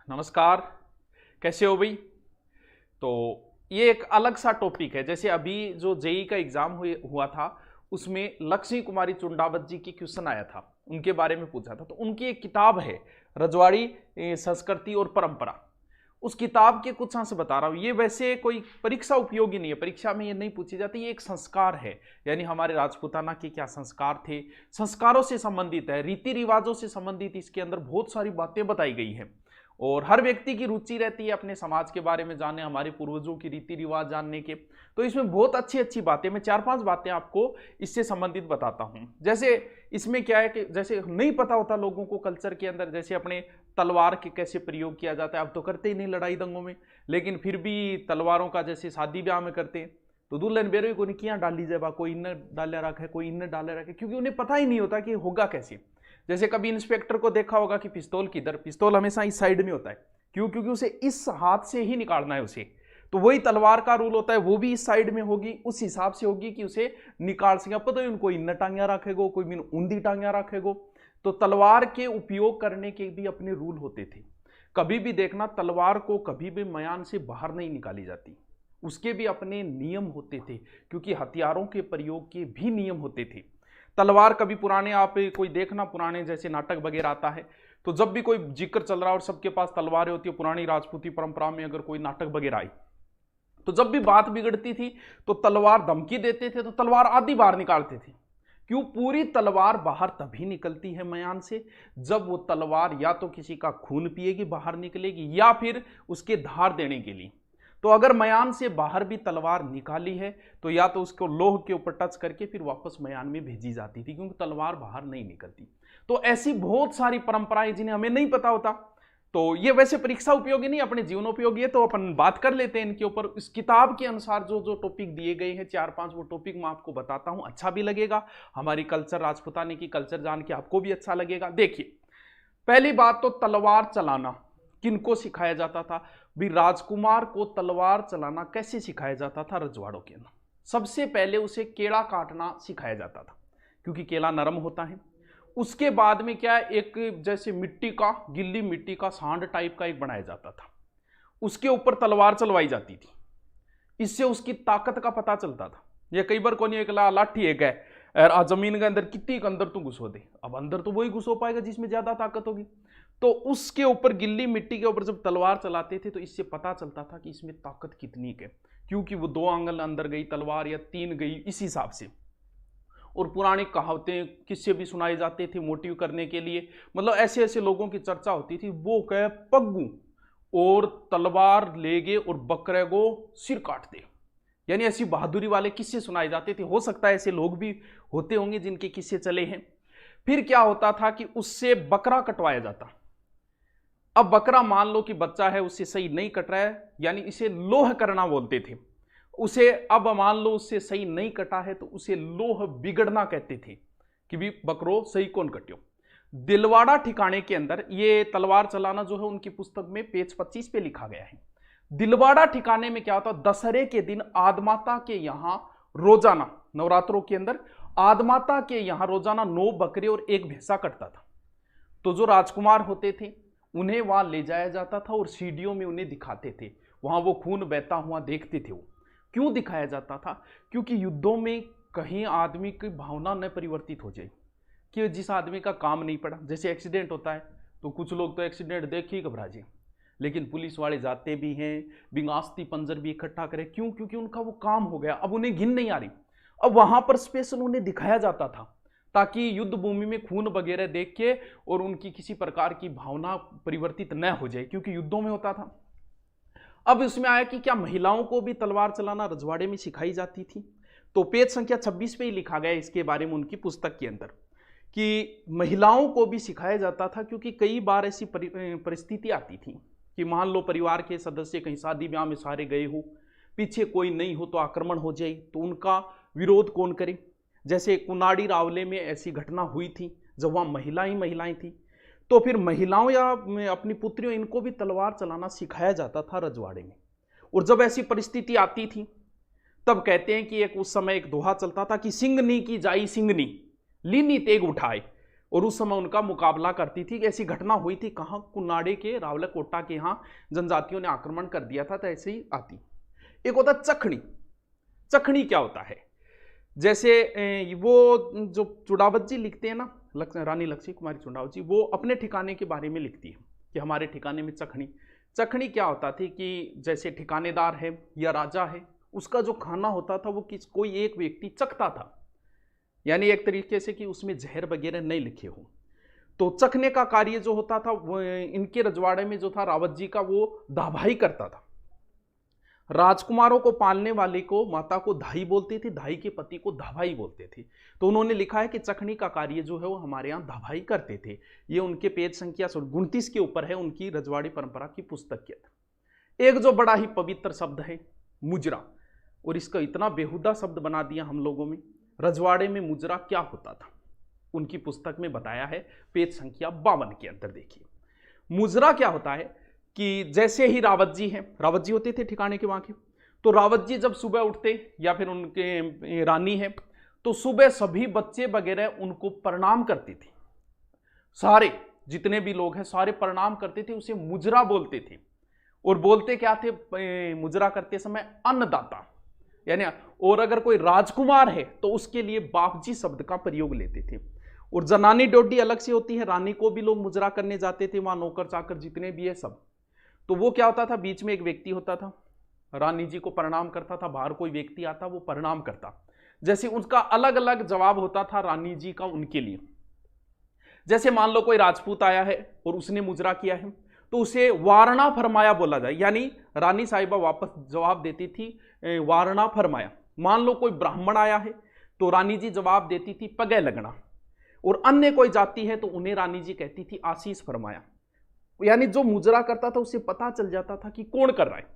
नमस्कार। कैसे हो भाई? तो ये एक अलग सा टॉपिक है। जैसे अभी जो जेई का एग्जाम हुआ था, उसमें लक्ष्मी कुमारी चुंडावत जी की क्वेश्चन आया था, उनके बारे में पूछा था। तो उनकी एक किताब है रजवाड़ी संस्कृति और परंपरा। उस किताब के कुछ अंश बता रहा हूं। ये वैसे कोई परीक्षा उपयोगी नहीं है, परीक्षा में ये नहीं पूछी जाती। ये एक संस्कार है, यानी हमारे राजपूताना के क्या संस्कार थे, संस्कारों से संबंधित है, रीति रिवाजों से संबंधित इसके अंदर बहुत सारी बातें बताई गई हैं। और हर व्यक्ति की रुचि रहती है अपने समाज के बारे में जानने, हमारे पूर्वजों की रीति रिवाज जानने के। तो इसमें बहुत अच्छी अच्छी बातें, मैं 4-5 बातें आपको इससे संबंधित बताता हूं। जैसे इसमें क्या है कि जैसे नहीं पता होता लोगों को कल्चर के अंदर, जैसे अपने तलवार के कैसे प्रयोग किया जाता है। अब तो करते ही नहीं लड़ाई दंगों में, लेकिन फिर भी तलवारों का जैसे शादी ब्याह में करते हैं, तो दुल्हन बेरो को किया डाली जाए, कोई इन डाले रखा है, कोई इन डाले रखे, क्योंकि उन्हें पता ही नहीं होता कि होगा कैसे। जैसे कभी इंस्पेक्टर को देखा होगा कि पिस्तौल किधर, पिस्तौल हमेशा इस साइड में होता है। क्यों? क्योंकि उसे इस हाथ से ही निकालना है उसे। तो वही तलवार का रूल होता है, वो भी इस साइड में होगी, उस हिसाब से होगी कि उसे निकाल सके। पता है उनको इन टांगिया रखेगो, कोई बिन ऊंधी टांगिया रखेगो। तो तलवार के उपयोग करने के भी अपने रूल होते थे। कभी भी देखना, तलवार को कभी भी मयान से बाहर नहीं निकाली जाती, उसके भी अपने नियम होते थे, क्योंकि हथियारों के प्रयोग के भी नियम होते थे। तलवार कभी पुराने, आप कोई देखना पुराने जैसे नाटक वगैरह आता है, तो जब भी कोई जिक्र चल रहा है और सबके पास तलवारें होती है, पुरानी राजपूती परंपरा में अगर कोई नाटक वगैरह आई, तो जब भी बात बिगड़ती थी तो तलवार धमकी देते थे, तो तलवार आधी बाहर निकालते थे। क्यों? पूरी तलवार बाहर तभी निकलती है मयान से जब वो तलवार या तो किसी का खून पिएगी, बाहर निकलेगी, या फिर उसके धार देने के लिए। तो अगर मयान से बाहर भी तलवार निकाली है तो या तो उसको लोह के ऊपर टच करके फिर वापस मयान में भेजी जाती थी, क्योंकि तलवार बाहर नहीं निकलती। तो ऐसी बहुत सारी परंपराएं जिन्हें हमें नहीं पता होता। तो ये वैसे परीक्षा उपयोगी नहीं, अपने जीवन उपयोगी है, तो अपन बात कर लेते हैं इनके ऊपर। इस किताब के अनुसार जो जो टॉपिक दिए गए हैं 4-5, वो टॉपिक मैं आपको बताता हूं। अच्छा भी लगेगा, हमारी कल्चर, राजपूताने की कल्चर जान के आपको भी अच्छा लगेगा। देखिए, पहली बात तो तलवार चलाना किनको सिखाया जाता था भी? राजकुमार को तलवार चलाना कैसे सिखाया जाता था रजवाड़ों के अंदर? सबसे पहले उसे केला काटना सिखाया जाता था, क्योंकि केला नरम होता है। उसके बाद में क्या है, एक जैसे मिट्टी का, गिल्ली मिट्टी का सांड टाइप का एक बनाया जाता था, उसके ऊपर तलवार चलवाई जाती थी। इससे उसकी ताकत का पता चलता था। ये कई बार कोई एक लाठी एक है और जमीन के अंदर कितनी के अंदर तू घुसो दे, अब अंदर तो वही घुसो पाएगा जिसमें ज्यादा ताकत होगी। तो उसके ऊपर, गिल्ली मिट्टी के ऊपर जब तलवार चलाते थे तो इससे पता चलता था कि इसमें ताकत कितनी है, क्योंकि वो 2 आंगल अंदर गई तलवार या 3 गई, इस हिसाब से। और पुरानी कहावतें, किस्से भी सुनाए जाते थे मोटिव करने के लिए। मतलब ऐसे ऐसे लोगों की चर्चा होती थी, वो कहे पग्गू और तलवार ले गए और बकरे को सिर काट दे, यानी ऐसी बहादुरी वाले किस्से सुनाए जाते थे। हो सकता है ऐसे लोग भी होते होंगे जिनके किस्से चले हैं। फिर क्या होता था कि उससे बकरा कटवाया जाता। अब बकरा मान लो कि बच्चा है, उससे सही नहीं कट रहा है, यानी इसे लोह करना बोलते थे उसे। अब मान लो उससे सही नहीं कटा है तो उसे लोह बिगड़ना कहते थे, कि भी बकरो सही कौन कट्यो। दिलवाड़ा ठिकाने के अंदर ये तलवार चलाना जो है उनकी पुस्तक में पेज 25 पे लिखा गया है। दिलवाड़ा ठिकाने में क्या होता, दशहरे के दिन आदमाता के यहां रोजाना, नवरात्रों के अंदर आदमाता के यहां रोजाना 9 बकरे और 1 भैंसा कटता था। तो जो राजकुमार होते थे उन्हें वहां ले जाया जाता था और सीढ़ियों में उन्हें दिखाते थे, वहां वो खून बहता हुआ देखते थे। वो क्यों दिखाया जाता था? क्योंकि युद्धों में कहीं आदमी की भावना न परिवर्तित हो जाए, कि जिस आदमी का काम नहीं पड़ा, जैसे एक्सीडेंट होता है तो कुछ लोग तो एक्सीडेंट देख ही घबरा जाए, लेकिन पुलिस वाले जाते भी हैं, बिंगास्ती पंजर भी इकट्ठा करें। क्यों? क्योंकि उनका वो काम हो गया, अब उन्हें घिन नहीं आ रही। अब वहां पर स्पेशल उन्हें दिखाया जाता था, ताकि युद्ध भूमि में खून वगैरह देख के और उनकी किसी प्रकार की भावना परिवर्तित न हो जाए, क्योंकि युद्धों में होता था। अब इसमें आया कि क्या महिलाओं को भी तलवार चलाना रजवाड़े में सिखाई जाती थी? तो पेज संख्या 26 पे ही लिखा गया इसके बारे में उनकी पुस्तक के अंदर, कि महिलाओं को भी सिखाया जाता था। क्योंकि कई बार ऐसी परिस्थिति आती थी कि मान लो परिवार के सदस्य कहीं शादी ब्याह में सारे गए हो, पीछे कोई नहीं हो तो आक्रमण हो जाए, तो उनका विरोध कौन करे। जैसे कुनाड़ी रावले में ऐसी घटना हुई थी, जब वहां महिलाएं थी, तो फिर महिलाओं या अपनी पुत्रियों, इनको भी तलवार चलाना सिखाया जाता था रजवाड़े में। और जब ऐसी परिस्थिति आती थी तब कहते हैं कि एक उस समय एक दोहा चलता था कि सिंगनी की जाई सिंगनी, लीनी तेग उठाए। और उस समय उनका मुकाबला करती थी। ऐसी घटना हुई थी कहाँ, कुनाड़े के रावलकोटा के यहाँ जनजातियों ने आक्रमण कर दिया था, तो ऐसे ही आती। एक होता चखनी। चखनी क्या होता है, जैसे वो जो चुड़ावत जी लिखते हैं ना, रानी लक्ष्मी कुमारी चुड़ावत जी, वो अपने ठिकाने के बारे में लिखती है कि हमारे ठिकाने में चखनी। चखनी क्या होता थी कि जैसे ठिकानेदार है या राजा है, उसका जो खाना होता था वो कोई एक व्यक्ति चखता था, यानी एक तरीके से कि उसमें जहर वगैरह नहीं लिखे हो। तो चखने का कार्य जो होता था वो इनके रजवाड़े में जो था रावत जी का, वो दाभाई करता था। राजकुमारों को पालने वाले को माता को धाई बोलती थी, धाई के पति को धाभाई बोलते थे। तो उन्होंने लिखा है कि चखनी का कार्य जो है वो हमारे यहाँ धाभाई करते थे। ये उनके पेज संख्या 29 के ऊपर है, उनकी रजवाड़ी परंपरा की पुस्तक के अंदर। एक जो बड़ा ही पवित्र शब्द है मुजरा, और इसका इतना बेहुदा शब्द बना दिया हम लोगों में। रजवाड़े में मुजरा क्या होता था, उनकी पुस्तक में बताया है, पेज संख्या 52 के अंदर देखिए। मुजरा क्या होता है कि जैसे ही रावत जी हैं, रावत जी होते थे ठिकाने के वहां के, तो रावत जी जब सुबह उठते या फिर उनके रानी है, तो सुबह सभी बच्चे वगैरह उनको प्रणाम करते थे। सारे जितने भी लोग हैं सारे प्रणाम करते थे, उसे मुजरा बोलते थे। और बोलते क्या थे मुजरा करते समय, अन्नदाता, यानी और अगर कोई राजकुमार है तो उसके लिए बापजी शब्द का प्रयोग लेते थे। और जनानी डोडी अलग से होती है, रानी को भी लोग मुजरा करने जाते थे, वहां नौकर चाकर जितने भी है सब। तो वो क्या होता था, बीच में एक व्यक्ति होता था, रानी जी को प्रणाम करता था, बाहर कोई व्यक्ति आता वो प्रणाम करता। जैसे उसका अलग अलग जवाब होता था रानी जी का उनके लिए। जैसे मान लो कोई राजपूत आया है और उसने मुजरा किया है, तो उसे वारणा फरमाया बोला जाए, यानी रानी साहिबा वापस जवाब देती थी वारणा फरमाया। मान लो कोई ब्राह्मण आया है तो रानी जी जवाब देती थी पगे लगना, और अन्य कोई जाति है तो उन्हें रानी जी कहती थी आशीष फरमाया। यानी जो मुजरा करता था उसे पता चल जाता था कि कौन कर रहा है।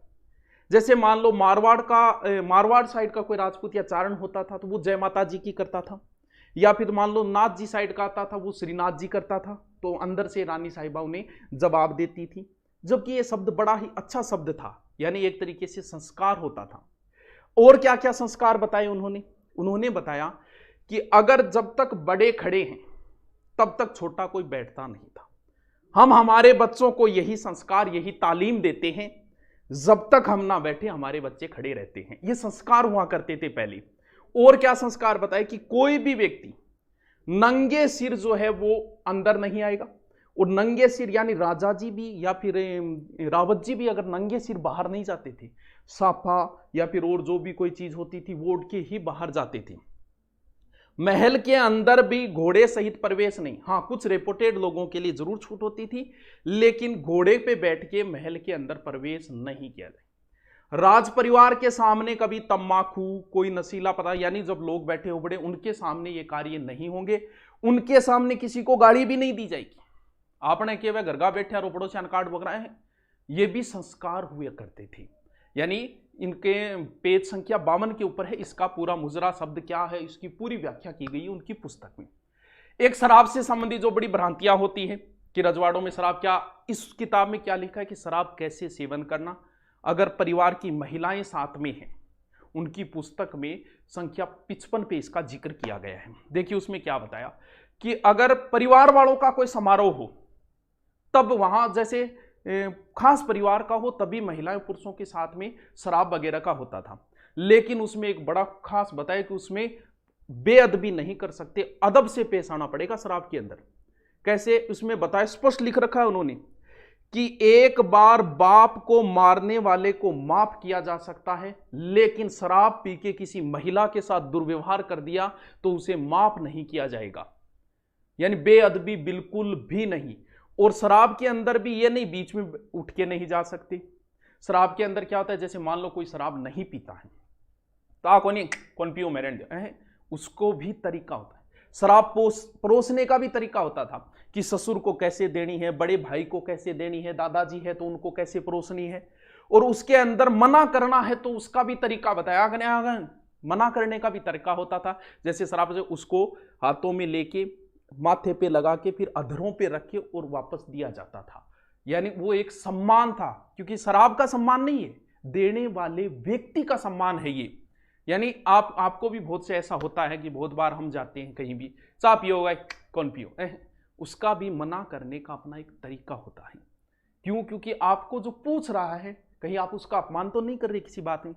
जैसे मान लो मारवाड़ साइड का कोई राजपूत या चारण होता था तो वो जय माता जी की करता था, या फिर मान लो नाथ जी साइड का आता था वो श्रीनाथ जी करता था, तो अंदर से रानी साहिबा उन्हें जवाब देती थी। जबकि ये शब्द बड़ा ही अच्छा शब्द था, यानी एक तरीके से संस्कार होता था। और क्या क्या संस्कार बताए उन्होंने बताया कि अगर जब तक बड़े खड़े हैं तब तक छोटा कोई बैठता नहीं था। हम हमारे बच्चों को यही संस्कार, यही तालीम देते हैं, जब तक हम ना बैठे हमारे बच्चे खड़े रहते हैं। ये संस्कार हुआ करते थे पहले। और क्या संस्कार बताए कि कोई भी व्यक्ति नंगे सिर जो है वो अंदर नहीं आएगा, और नंगे सिर यानी राजा जी भी या फिर रावत जी भी अगर नंगे सिर बाहर नहीं जाते थे, साफा या फिर और जो भी कोई चीज होती थी वो उठ के ही बाहर जाते थे। महल के अंदर भी घोड़े सहित प्रवेश नहीं। हाँ, कुछ रिपोर्टेड लोगों के लिए जरूर छूट होती थी, लेकिन घोड़े पे बैठ के महल के अंदर प्रवेश नहीं किया जाए। राज परिवार के सामने कभी तम्बाकू, कोई नशीला पदार्थ, यानी जब लोग बैठे हो बड़े उनके सामने ये कार्य नहीं होंगे। उनके सामने किसी को गाड़ी भी नहीं दी जाएगी। आपने के वह घरगा बैठे रोपड़ों से अनकाट बक रहे हैं, ये भी संस्कार हुए करते थे। यानी इनके पेज संख्या 52 के ऊपर है, इसका पूरा मुजरा शब्द क्या है इसकी पूरी व्याख्या की गई है उनकी पुस्तक में। एक शराब से संबंधित जो बड़ी भ्रांतियां होती है कि रजवाड़ों में शराब, क्या इस किताब में क्या लिखा है कि शराब कैसे सेवन करना, अगर परिवार की महिलाएं साथ में हैं, उनकी पुस्तक में संख्या 55 पे इसका जिक्र किया गया है। देखिए उसमें क्या बताया कि अगर परिवार वालों का कोई समारोह हो तब वहां जैसे खास परिवार का हो तभी महिलाएं पुरुषों के साथ में शराब वगैरह का होता था। लेकिन उसमें एक बड़ा खास बताया कि उसमें बेअदबी नहीं कर सकते, अदब से पेश आना पड़ेगा शराब के अंदर। कैसे उसमें बताया, स्पष्ट लिख रखा है उन्होंने कि एक बार बाप को मारने वाले को माफ किया जा सकता है, लेकिन शराब पी के किसी महिला के साथ दुर्व्यवहार कर दिया तो उसे माफ नहीं किया जाएगा। यानी बेअदबी बिल्कुल भी नहीं। और शराब के अंदर भी ये नहीं बीच में उठ के नहीं जा सकती। शराब के अंदर क्या होता है, जैसे मान लो कोई शराब नहीं पीता है तो कौन पियो मेरे, उसको भी तरीका होता है। शराब परोसने का भी तरीका होता था कि ससुर को कैसे देनी है, बड़े भाई को कैसे देनी है, दादाजी है तो उनको कैसे परोसनी है, और उसके अंदर मना करना है तो उसका भी तरीका बताया। मना करने का भी तरीका होता था। जैसे शराब से उसको हाथों में लेके माथे पे लगा के फिर अधरों पे रख के और वापस दिया जाता था। यानी वो एक सम्मान था, क्योंकि शराब का सम्मान नहीं है, देने वाले व्यक्ति का सम्मान है ये, यानी आपको भी बहुत से ऐसा होता है कि बहुत बार हम जाते हैं कहीं भी, चाय पियोगा, कौन पियो, उसका भी मना करने का अपना एक तरीका होता है। क्यों? क्योंकि आपको जो पूछ रहा है, कहीं आप उसका अपमान तो नहीं कर रहे किसी बात में।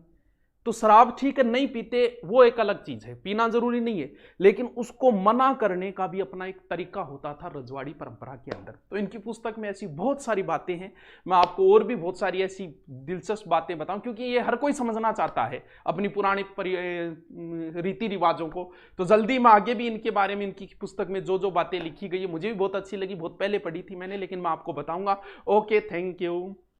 तो शराब ठीक है, नहीं पीते, वो एक अलग चीज है, पीना जरूरी नहीं है, लेकिन उसको मना करने का भी अपना एक तरीका होता था रजवाड़ी परंपरा के अंदर। तो इनकी पुस्तक में ऐसी बहुत सारी बातें हैं, मैं आपको और भी बहुत सारी ऐसी दिलचस्प बातें बताऊं, क्योंकि ये हर कोई समझना चाहता है अपनी पुरानी रीति रिवाजों को। तो जल्दी मैं आगे भी इनके बारे में, इनकी पुस्तक में जो जो बातें लिखी गई है मुझे भी बहुत अच्छी लगी, बहुत पहले पढ़ी थी मैंने, लेकिन मैं आपको बताऊंगा। Okay, thank you.